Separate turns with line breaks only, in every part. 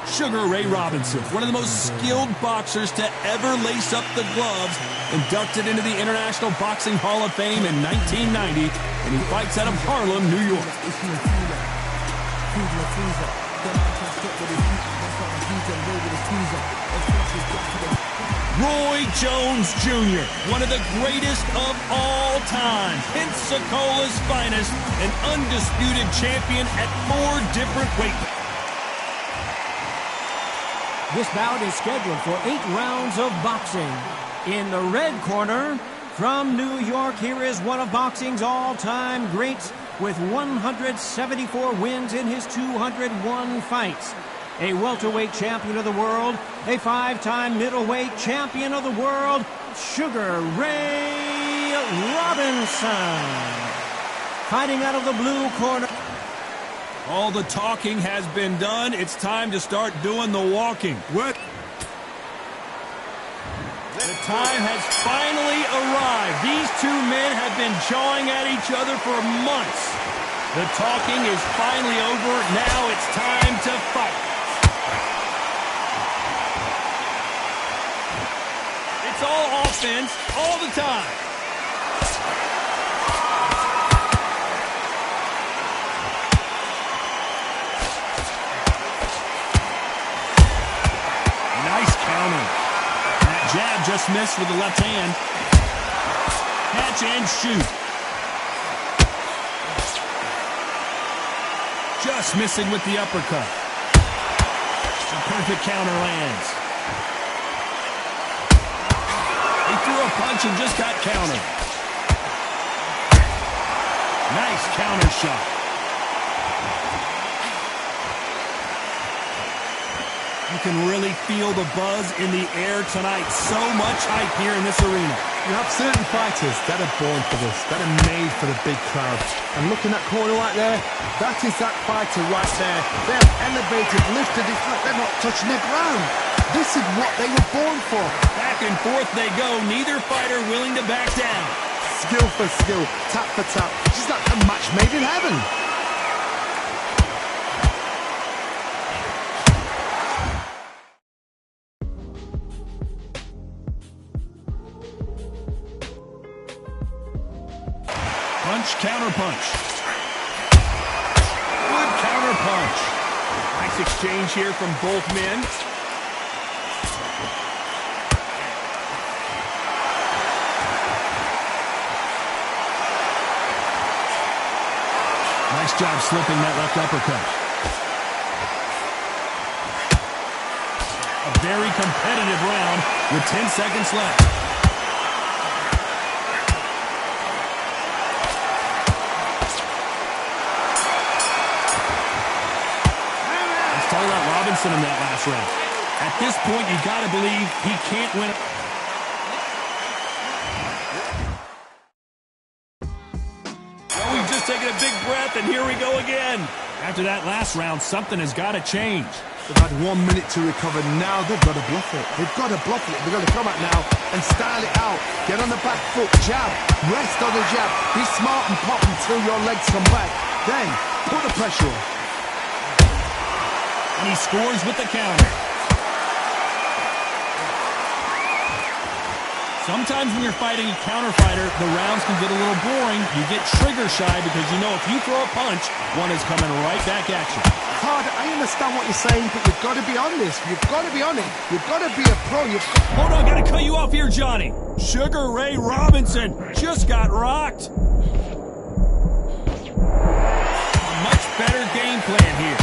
Sugar Ray Robinson, one of the most skilled boxers to ever lace up the gloves, inducted into the International Boxing Hall of Fame in 1990, and he fights out of Harlem, New York. Roy Jones Jr., one of the greatest of all time, Pensacola's finest, an undisputed champion at 4 different weight classes.
This bout is scheduled for 8 rounds of boxing. In the red corner, from New York, here is one of boxing's all-time greats with 174 wins in his 201 fights. A welterweight champion of the world, a 5-time middleweight champion of the world, Sugar Ray Robinson. Fighting out of the blue corner.
All the talking has been done. It's time to start doing the walking. What? The time has finally arrived. These two men have been jawing at each other for months. The talking is finally over. Now it's time to fight. It's all offense, all the time. Jab just missed with the left hand. Catch and shoot. Just missing with the uppercut. A perfect counter lands. He threw a punch and just got countered. Nice counter shot. You can really feel the buzz in the air tonight. So much hype here in this arena.
You have certain fighters that are born for this, that are made for the big crowd. And looking at that corner right there, that is that fighter right there. They have elevated, lifted, it's like they're not touching the ground. This is what they were born for.
Back and forth they go, neither fighter willing to back down.
Skill for skill, tap for tap, just like a match made in heaven.
Punch, counter punch. Good counter punch. Nice exchange here from both men. Nice job slipping that left uppercut. A very competitive round with 10 seconds left. Robinson in that last round. At this point, you got to believe he can't win. Well, we've just taken a big breath, and here we go again. After that last round, something has got to change.
They've had 1 minute to recover. Now they've got to bluff it. They've got to bluff it. They've got to come out now and style it out. Get on the back foot, jab, rest on the jab. Be smart and pop until your legs come back. Then put the pressure on.
And he scores with the counter. Sometimes when you're fighting a counter fighter, the rounds can get a little boring. You get trigger shy because you know if you throw a punch, one is coming right back at you.
Hard, I understand what you're saying, but you've got to be on this. You've got to be on it. You've got to be a pro.
Hold on, gotta cut you off here, Johnny. Sugar Ray Robinson just got rocked. A much better game plan here.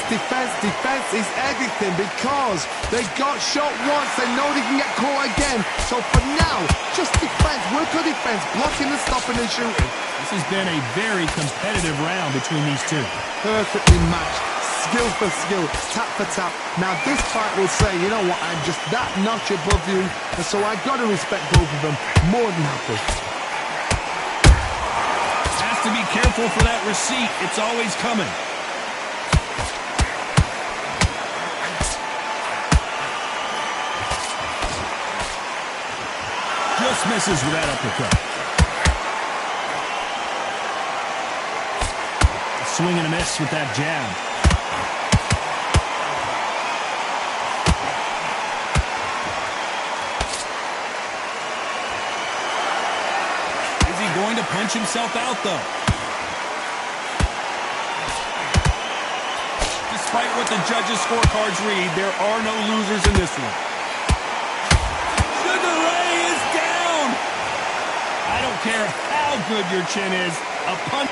Defense is everything because they got shot once. They know they can get caught again. So for now, just defense, work on defense, blocking and stopping and shooting.
This has been a very competitive round between these two.
Perfectly matched, skill for skill, tap for tap. Now this fight will say, you know what, I'm just that notch above you, and so I've got to respect both of them more than happy.
Has to be careful for that receipt. It's always coming. Just misses with that uppercut. A swing and a miss with that jab. punch himself out, though. Despite what the judges' scorecards read, there are no losers in this one. Sugar Ray is down! I don't care how good your chin is, a punch...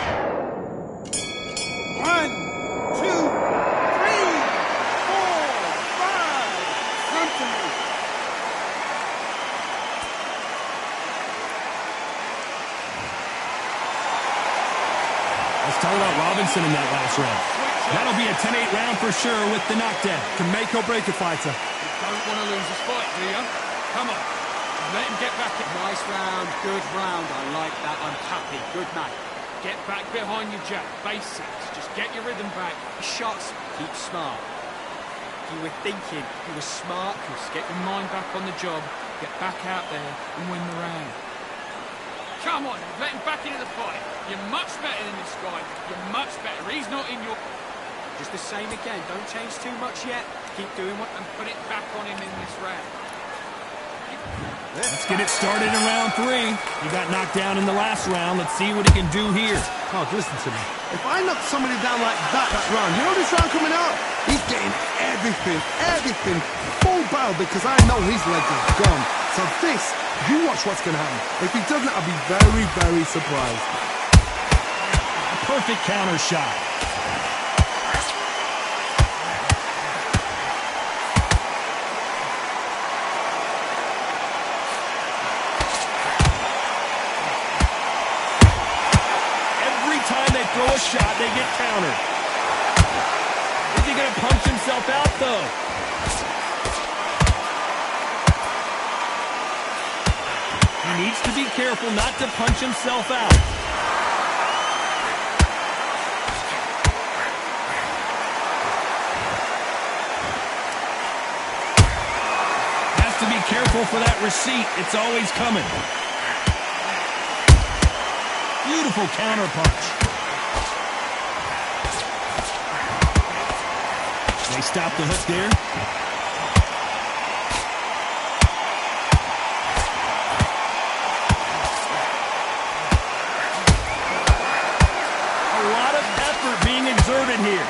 1, 2, 3, 4, 5. Come to me.
Let's talk about Robinson in that last round. That'll be a 10-8 round for sure with the knockdown.
Can make or break a fighter.
You don't want to lose this fight, do you? Come on. Let him get back in.
Nice round, good round. I like that. I'm happy. Good night.
Get back behind your jab. Basics. Just get your rhythm back.
Shots, keep smart. You were thinking, you were smart.
Just get your mind back on the job. Get back out there and win the round. Come on, let him back into the fight. You're much better than this guy. You're much better. He's not in your...
Just the same again. Don't change too much yet. Keep doing what...
And put it back on him in this round.
Let's get it started in round 3. He got knocked down in the last round. Let's see what he can do here.
Oh, listen to me. If I knock somebody down like that round, you know this round coming up? He's getting everything, full barrel, because I know his leg is gone. So this, you watch what's going to happen. If he doesn't, I'll be very, very surprised.
A perfect counter shot. Throw a shot, they get countered. Is he going to punch himself out, though? He needs to be careful not to punch himself out. Has to be careful for that receipt. It's always coming. Beautiful counter punch. They stop the hook there. A lot of effort being exerted here.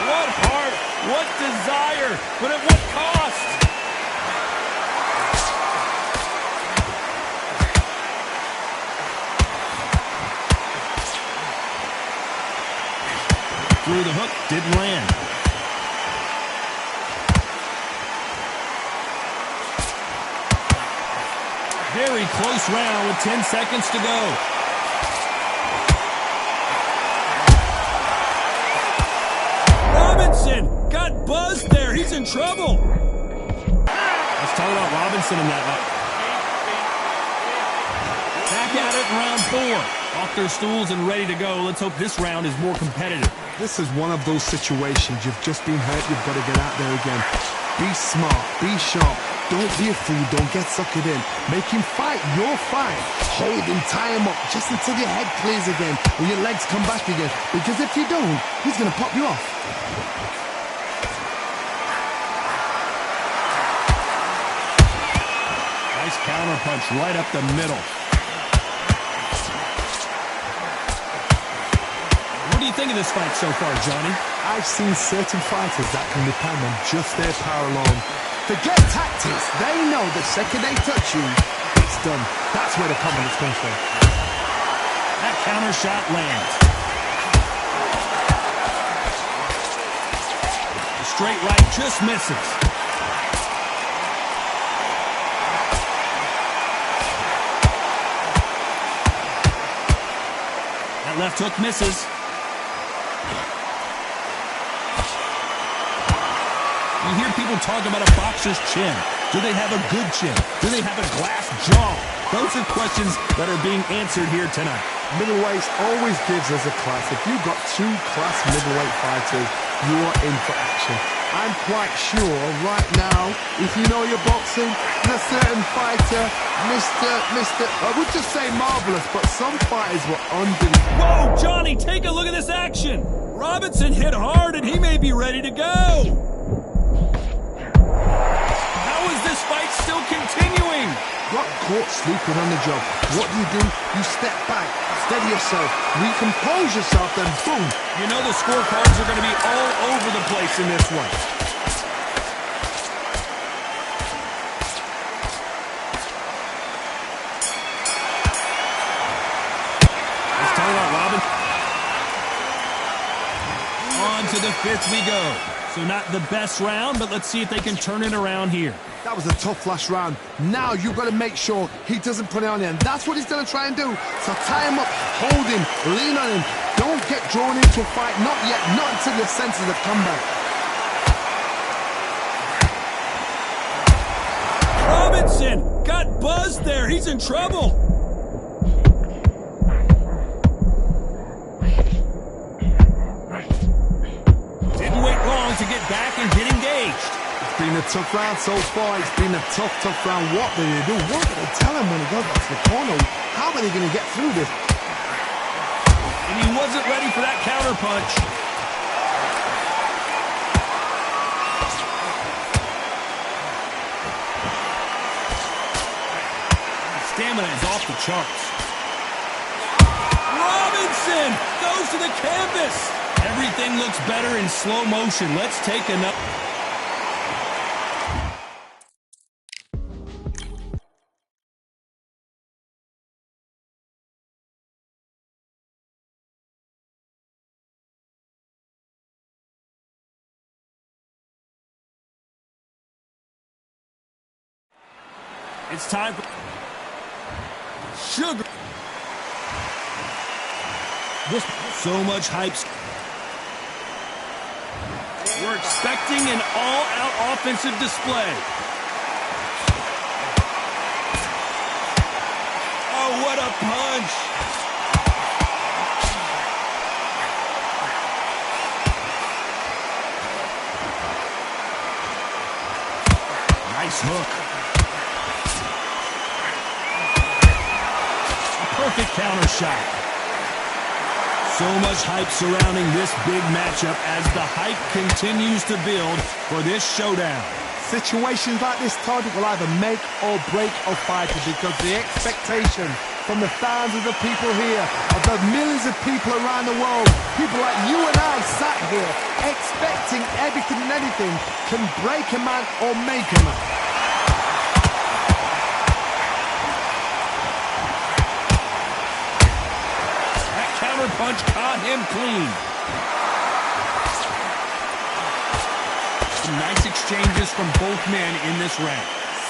What heart, what desire, but at what cost? Through the hook, didn't land. Very close round with 10 seconds to go. Robinson got buzzed there. He's in trouble. Let's talk about Robinson in that round. Back at it in round 4. Off their stools and ready to go. Let's hope this round is more competitive.
This is one of those situations. You've just been hurt. You've got to get out there again. Be smart. Be sharp. Don't be a fool. Don't get suckered in. Make him fight your fight. Hold him. Tie him up just until your head clears again and your legs come back again. Because if you don't, he's going to pop you off.
Nice counter punch right up the middle. What do you think of this fight so far, Johnny?
I've seen certain fighters that can depend on just their power alone. Forget tactics. They know the second they touch you, it's done. That's where the confidence comes from.
That counter shot lands. The straight right just misses. That left hook misses. You hear people talk about a boxer's chin. Do they have a good chin? Do they have a glass jaw? Those are questions that are being answered here tonight.
Middleweights always gives us a class. If you've got 2 class middleweight fighters, you are in for action. I'm quite sure right now, if you know your boxing, a certain fighter, I would just say marvelous, but some fighters were unbelievable.
Whoa, Johnny, take a look at this action. Robinson hit hard and he may be ready to go. How is this fight still still continuing.
Got caught sleeping on the job. What do? You step back, steady yourself, recompose yourself, then boom.
You know the scorecards are going to be all over the place in this one. Let's talk about Robin. On to the fifth we go. So not the best round, but let's see if they can turn it around here.
That was a tough last round. Now you've got to make sure he doesn't put it on you, and that's what he's going to try and do. So tie him up, hold him, lean on him. Don't get drawn into a fight. Not yet, not until your senses have come back.
Robinson got buzzed there. He's in trouble. Didn't wait long to get back and get engaged.
It's been a tough round so far. It's been a tough round. What do they do? What do they tell him when he goes back to the corner? How are they going to get through this?
And he wasn't ready for that counter punch. Stamina is off the charts. Robinson goes to the canvas. Everything looks better in slow motion. Let's take another. It's time for Sugar. So much hype. We're expecting an all-out offensive display. Oh, what a punch! Nice hook. Perfect counter shot. So much hype surrounding this big matchup as the hype continues to build for this showdown.
Situations like this, Todd, will either make or break a fighter because the expectation from the thousands of people here, of the millions of people around the world, people like you and I sat here expecting everything and anything can break a man or make a man.
Punch caught him clean. Some nice exchanges from both men in this round.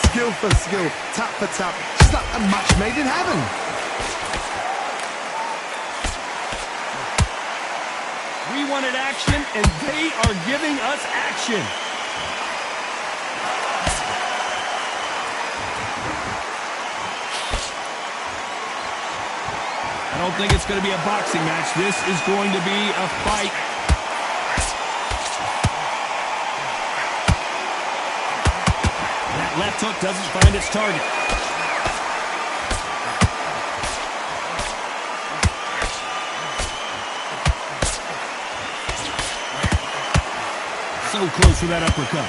Skill for skill, tap for tap, just like a match made in heaven.
We wanted action, and they are giving us action. I don't think it's going to be a boxing match. This is going to be a fight. That left hook doesn't find its target. So close for that uppercut.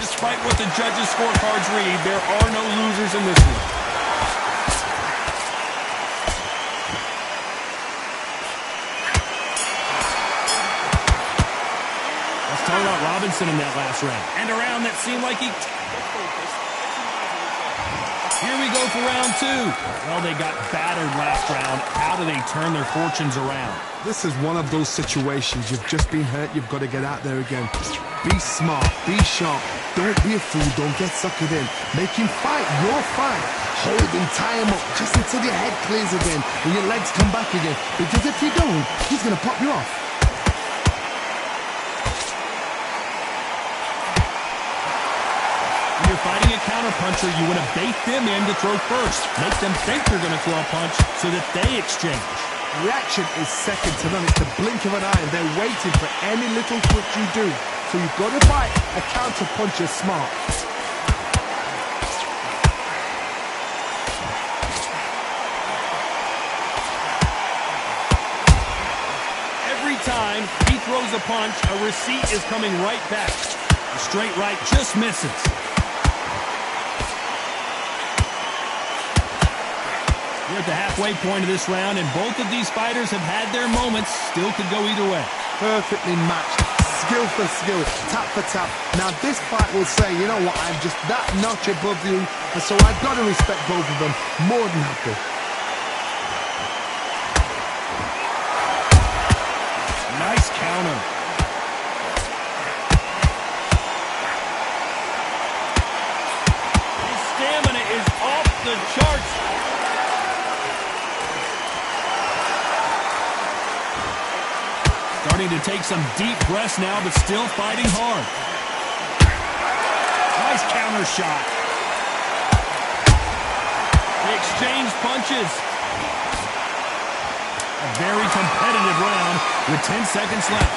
Despite what the judges' scorecards read, there are no losers in this one. Talking about Robinson in that last round. And a round that seemed like he... Here we go for round two. Well, they got battered last round. How do they turn their fortunes around?
This is one of those situations. You've just been hurt. You've got to get out there again. Be smart. Be sharp. Don't be a fool. Don't get suckered in. Make him fight your fight. Hold him, tie him up, just until your head clears again and your legs come back again. Because if you don't, he's going to pop you off.
When you're fighting a counterpuncher, you want to bait them in to throw first. Make them think they're going to throw a punch so that they exchange.
Reaction is second to none. It's the blink of an eye, and they're waiting for any little twitch you do. So you've got to fight a counterpuncher smart.
Every time he throws a punch, a receipt is coming right back. The straight right just misses. We're at the halfway point of this round, and both of these fighters have had their moments. Still could go either way.
Perfectly matched, skill for skill, tap for tap. Now this fight will say, you know what, I'm just that notch above you, and so I've got to respect both of them. More than happy.
Nice counter. His stamina is off the charts. Starting to take some deep breaths now, but still fighting hard. Nice counter shot. They exchange punches. A very competitive round with 10 seconds left.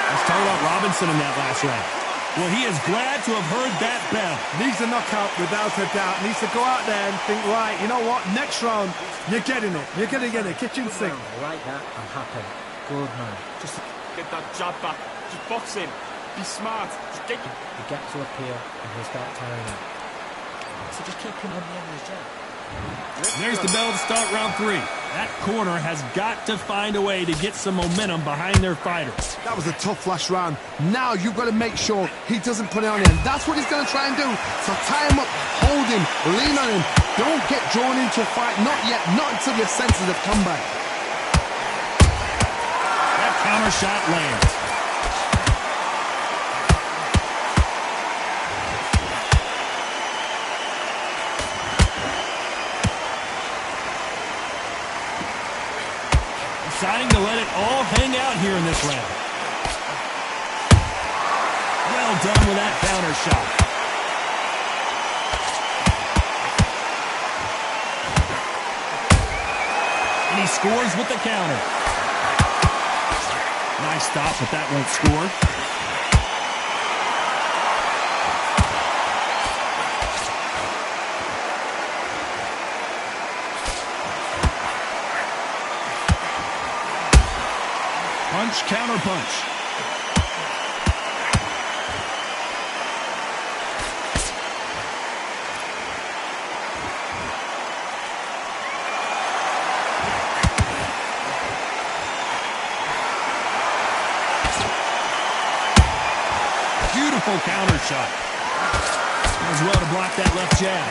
Let's talk about Robinson in that last round. Well, he is glad to have heard that bell.
Needs a knockout without a doubt. Needs to go out there and think, right, you know what, next round, you're getting it. You're going to get it. Kitchen sink.
I like that. I'm happy. Good man.
Just get that jab back. Just box in. Be smart. Just get...
He gets to appeal and he'll start tiring it. So just keep him on the end of his jab.
There's the bell to start round 3. That corner has got to find a way to get some momentum behind their fighters.
That was a tough last round. Now you've got to make sure he doesn't put it on him. That's what he's going to try and do. So tie him up, hold him, lean on him. Don't get drawn into a fight. Not yet. Not until your senses have come back.
That counter shot lands. Deciding to let it all hang out here in this round. Well done with that counter shot. And he scores with the counter. Nice stop, but that won't score. Punch, counter punch. Beautiful counter shot. Does well to block that left jab.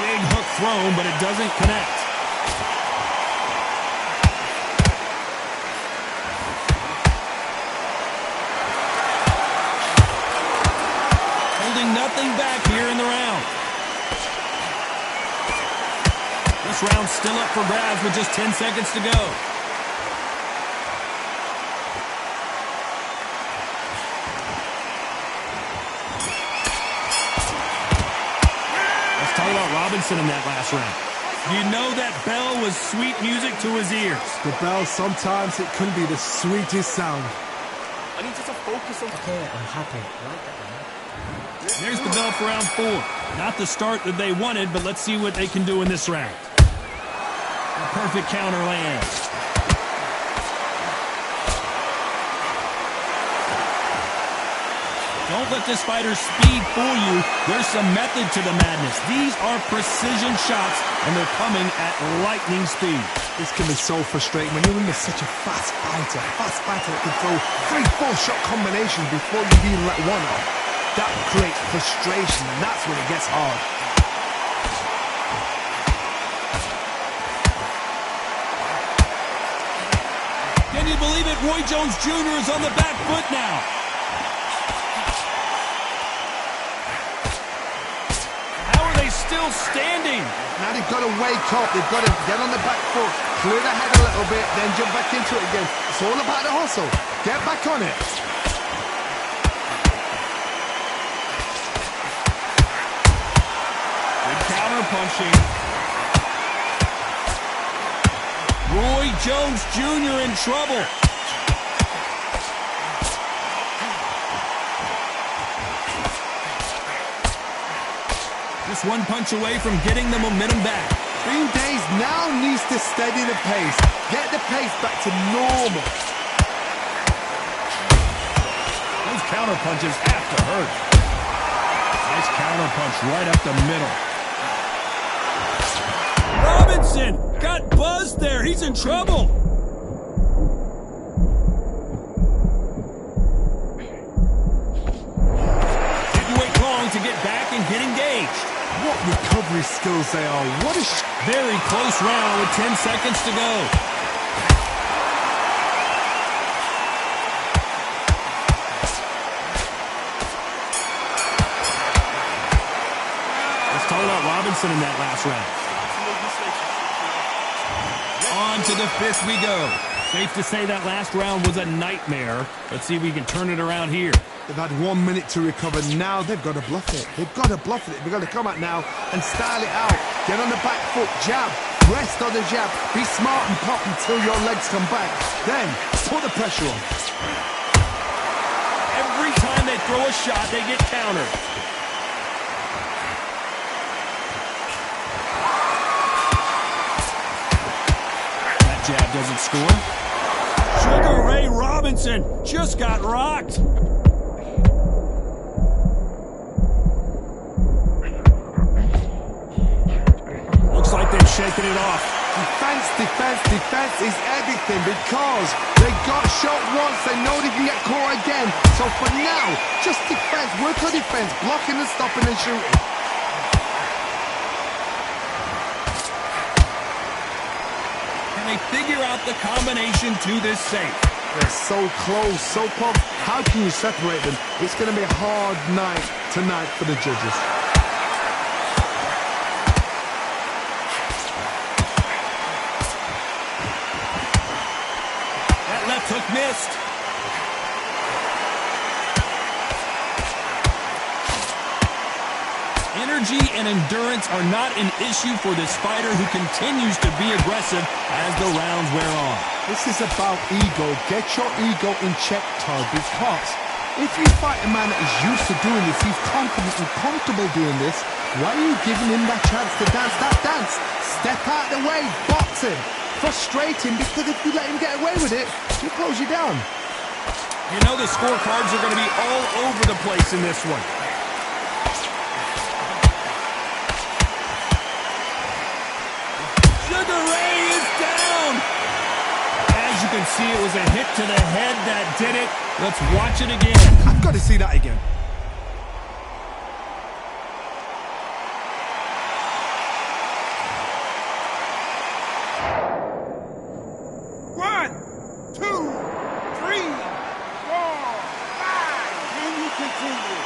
Big hook thrown, but it doesn't connect. Nothing back here in the round. This round's still up for grabs with just 10 seconds to go. Let's talk about Robinson in that last round. You know that bell was sweet music to his ears.
The bell, sometimes it can be the sweetest sound.
I need you to focus on...
Okay, I'm happy. I like that, man.
There's the bell for round 4. Not the start that they wanted, but let's see what they can do in this round. A perfect counter lands. Don't let this fighter's speed fool you. There's some method to the madness. These are precision shots, and they're coming at lightning speed.
This can be so frustrating when you're in such a fast fighter that can throw 3-4 shot combinations before you've even let one off. That creates frustration, and that's when it gets hard.
Can you believe it? Roy Jones Jr. is on the back foot now. How are they still standing?
Now they've got to wake up. They've got to get on the back foot, clear the head a little bit, then jump back into it again. It's all about the hustle. Get back on it.
Punching. Roy Jones Jr. in trouble. Just one punch away from getting the momentum back.
Green Days now needs to steady the pace. Get the pace back to normal.
Those counter punches have to hurt. Nice counter punch right up the middle. Robinson got buzzed there. He's in trouble. Didn't wait long to get back and get engaged.
What recovery skills they are. What a
very close round with 10 seconds to go. Let's talk about Robinson in that last round. On to the fifth we go. Safe to say that last round was a nightmare. Let's see if we can turn it around here.
They've had 1 minute to recover. Now they've got to bluff it. They've got to bluff it. They've got to come out now and style it out. Get on the back foot, jab, rest on the jab. Be smart and pop until your legs come back. Then put the pressure on.
Every time they throw a shot, they get countered. That jab doesn't score. Sugar Ray Robinson just got rocked. Looks like they've shaken it off.
Defense is everything because they got shot once. They know they can get caught again. So for now, just defense. Work on defense. Blocking and stopping and shooting.
Can they figure out the combination to this safe?
They're so close, so close. How can you separate them? It's going to be a hard night tonight for the judges.
That left hook missed. Energy and endurance are not an issue for this fighter who continues to be aggressive as the rounds wear on.
This is about ego. Get your ego in check, Todd, because if you fight a man that is used to doing this, he's confident and comfortable doing this, why are you giving him that chance to dance that dance? Step out of the way, box him, frustrate him, because if you let him get away with it, he'll close you down.
You know the scorecards are going to be all over the place in this one. Sugar Ray is down. As you can see, it was a hit to the head that did it. Let's watch it again.
I've got to see that again.
One, two, three, 4, 5. Can you continue?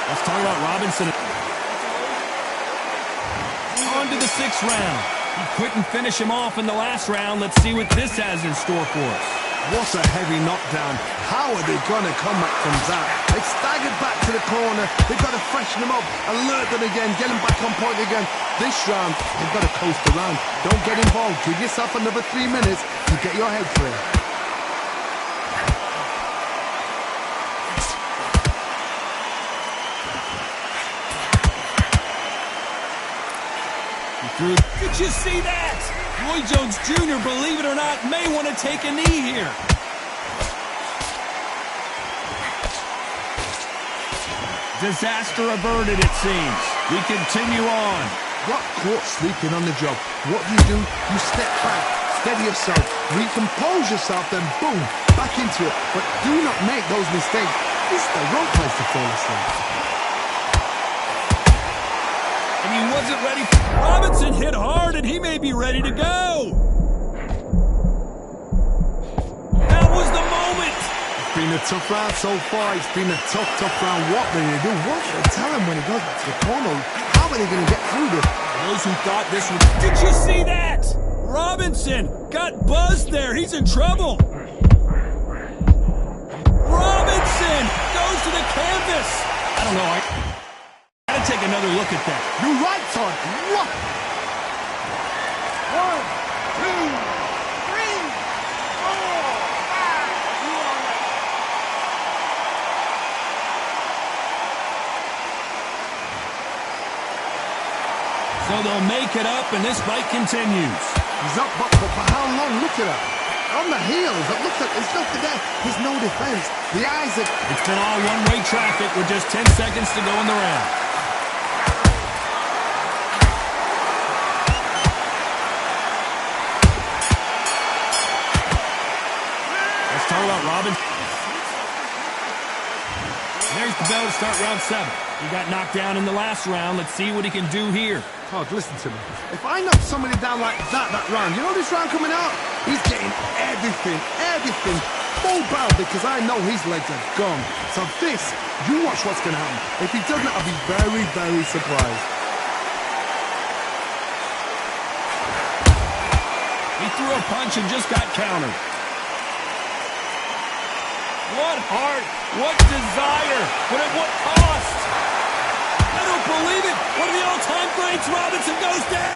Let's talk about Robinson. On to the sixth round. He couldn't finish him off in the last round. Let's see what this has in store for us.
What a heavy knockdown. How are they going to come back from that? They staggered back to the corner. They've got to freshen them up, alert them again, get them back on point again. This round, they've got to coast around. Don't get involved. Give yourself another 3 minutes to get your head clear.
Did you see that? Roy Jones Jr., believe it or not, may want to take a knee here. Disaster averted, it seems. We continue on.
Got caught sleeping on the job. What do? You step back, steady yourself, recompose yourself, then boom, back into it. But do not make those mistakes. This is the wrong place to fall asleep.
And he wasn't ready. Robinson hit hard, and he may be ready to go. That was the moment.
It's been a tough round so far. It's been a tough round. What are they going to do? What should they tell him when he goes back to the corner? How are they going to get through this?
Those who thought this was... Did you see that? Robinson got buzzed there. He's in trouble. Robinson goes to the canvas. I don't know. Gotta take another look at that.
You're right, Todd. What?
1, 2, 3, 4, 5. You all right?
So they'll make it up, and this fight continues.
He's up, but for how long? Look at that. On the heels, look at, there's nothing there. There's no defense. The eyes are...
It's been all one-way traffic with just 10 seconds to go in the round. Let's talk about Robin. There's the bell to start round 7. He got knocked down in the last round. Let's see what he can do here.
Todd, listen to me. If I knock somebody down like that round, you know this round coming out? He's getting everything full bound because I know his legs are gone. So this, you watch what's going to happen. If he doesn't, I'll be very, very surprised.
He threw a punch and just got countered. What heart, what desire, but at what cost? I don't believe it. One of the all-time greats, Robinson goes down.